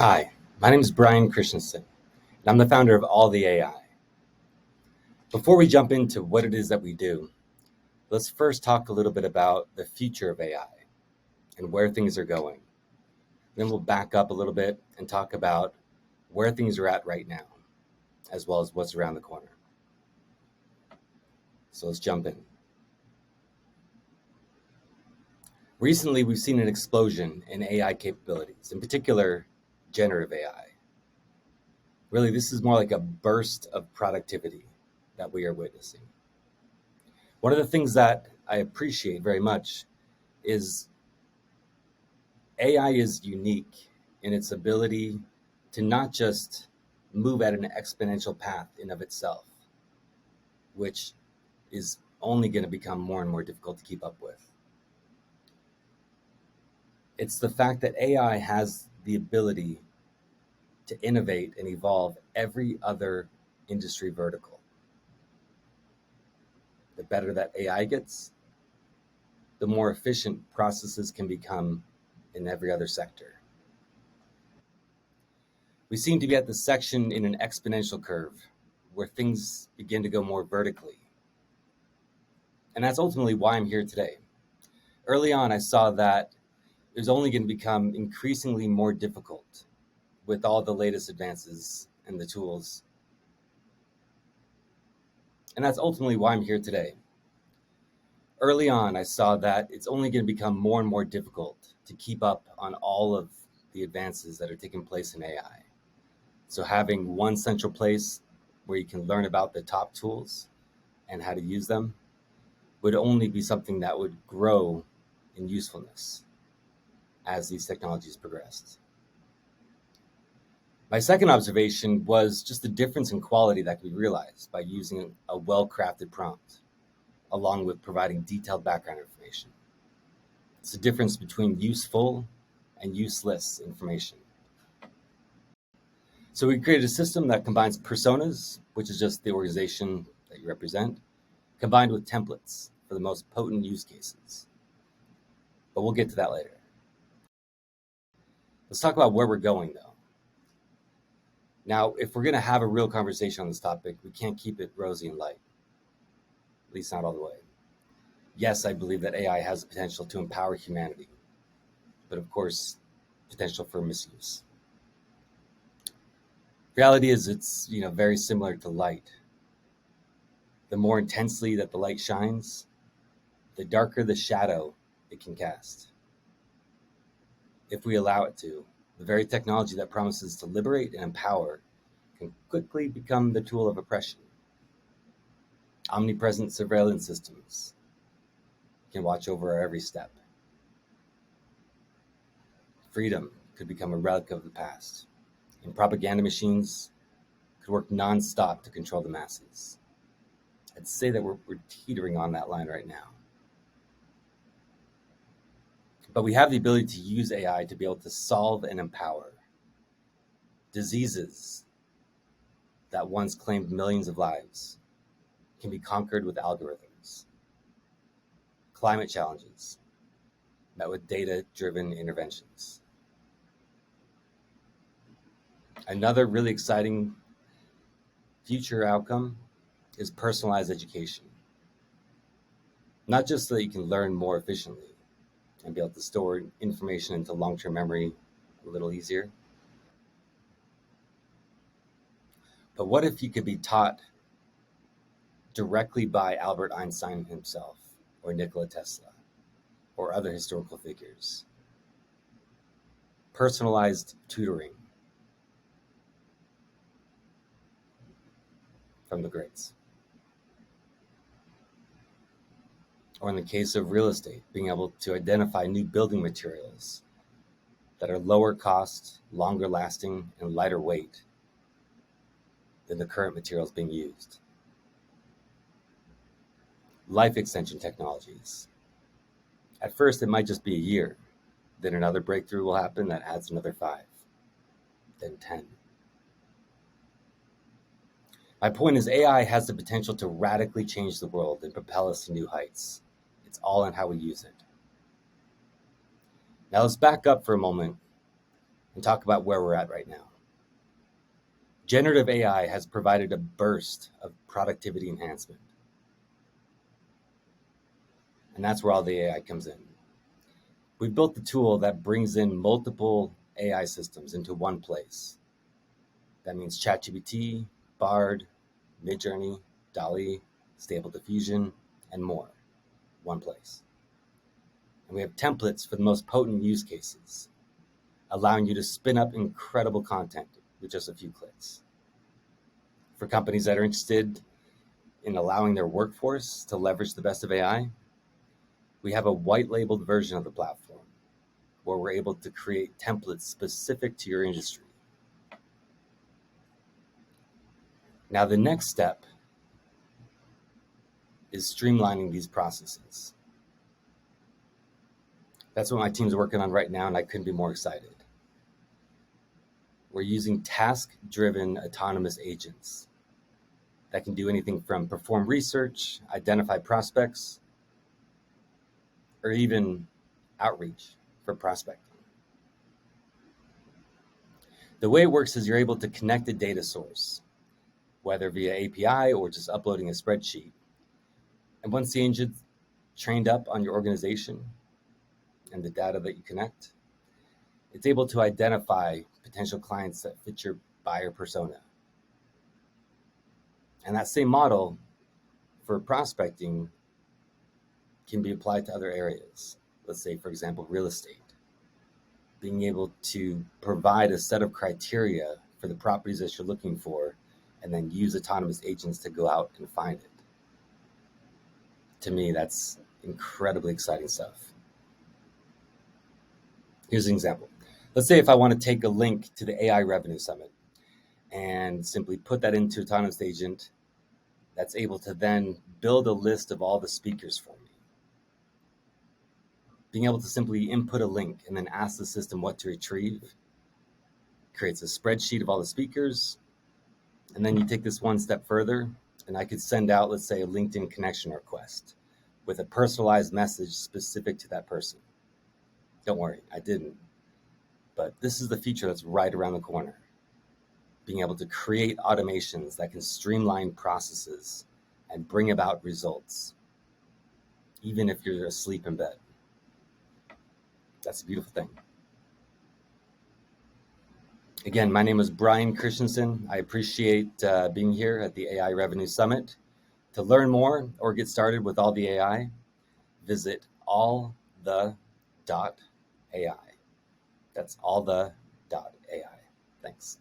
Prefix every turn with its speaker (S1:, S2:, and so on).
S1: Hi, my name is Brian Christensen, and I'm the founder of Allthe.ai. Before we jump into what it is that we do, let's first talk a little bit about the future of AI and where things are going. Then we'll back up a little bit and talk about where things are at right now, as well as what's around the corner. So let's jump in. Recently, we've seen an explosion in AI capabilities, in particular, generative AI. Really, this is more like a burst of productivity that we are witnessing. One of the things that I appreciate very much is AI is unique in its ability to not just move at an exponential path in of itself, which is only going to become more and more difficult to keep up with. It's the fact that AI has the ability to innovate and evolve every other industry vertical. The better that AI gets, the more efficient processes can become in every other sector. We seem to be at the section in an exponential curve where things begin to go more vertically. And that's ultimately why I'm here today. Early on, I saw that it was only going to become increasingly more difficult with all the latest advances and the tools. And that's ultimately why I'm here today. Early on, I saw that it's only going to become more and more difficult to keep up on all of the advances that are taking place in AI. So having one central place where you can learn about the top tools and how to use them would only be something that would grow in usefulness as these technologies progressed. My second observation was just the difference in quality that could be realized by using a well-crafted prompt, along with providing detailed background information. It's the difference between useful and useless information. So we created a system that combines personas, which is just the organization that you represent, combined with templates for the most potent use cases. But we'll get to that later. Let's talk about where we're going, though. Now, if we're going to have a real conversation on this topic, we can't keep it rosy and light, at least not all the way. Yes, I believe that AI has the potential to empower humanity, but of course, potential for misuse. Reality is it's very similar to light. The more intensely that the light shines, the darker the shadow it can cast. If we allow it to, the very technology that promises to liberate and empower can quickly become the tool of oppression. Omnipresent surveillance systems can watch over our every step. Freedom could become a relic of the past, and propaganda machines could work nonstop to control the masses. I'd say that we're teetering on that line right now. But we have the ability to use AI to be able to solve and empower diseases that once claimed millions of lives can be conquered with algorithms. Climate challenges met with data-driven interventions. Another really exciting future outcome is personalized education. Not just so that you can learn more efficiently and be able to store information into long-term memory a little easier, but what if you could be taught directly by Albert Einstein himself, or Nikola Tesla, or other historical figures? Personalized tutoring from the greats. Or in the case of real estate, being able to identify new building materials that are lower cost, longer lasting, and lighter weight than the current materials being used. Life extension technologies. At first, it might just be a year. Then another breakthrough will happen that adds another 5, then 10. My point is AI has the potential to radically change the world and propel us to new heights. It's all in how we use it. Now let's back up for a moment and talk about where we're at right now. Generative AI has provided a burst of productivity enhancement. And that's where all the AI comes in. We've built the tool that brings in multiple AI systems into one place. That means ChatGPT, Bard, Midjourney, DALL-E, Stable Diffusion, and more. One place. And we have templates for the most potent use cases, allowing you to spin up incredible content with just a few clicks. For companies that are interested in allowing their workforce to leverage the best of AI, we have a white labeled version of the platform where we're able to create templates specific to your industry. Now, the next step is streamlining these processes. That's what my team's working on right now, and I couldn't be more excited. We're using task-driven autonomous agents that can do anything from perform research, identify prospects, or even outreach for prospecting. The way it works is you're able to connect a data source, whether via API or just uploading a spreadsheet. And once the agent's trained up on your organization and the data that you connect, it's able to identify potential clients that fit your buyer persona. And that same model for prospecting can be applied to other areas. Let's say, for example, real estate. Being able to provide a set of criteria for the properties that you're looking for and then use autonomous agents to go out and find it. To me, that's incredibly exciting stuff. Here's an example. Let's say if I want to take a link to the AI Revenue Summit and simply put that into autonomous agent that's able to then build a list of all the speakers for me. Being able to simply input a link and then ask the system what to retrieve creates a spreadsheet of all the speakers. And then you take this one step further, and I could send out, let's say, a LinkedIn connection request with a personalized message specific to that person. Don't worry, I didn't. But this is the feature that's right around the corner. Being able to create automations that can streamline processes and bring about results, even if you're asleep in bed. That's a beautiful thing. Again, my name is Brian Christensen. I appreciate being here at the AI Revenue Summit. To learn more or get started with all the AI, visit allthe.ai. That's allthe.ai. Thanks.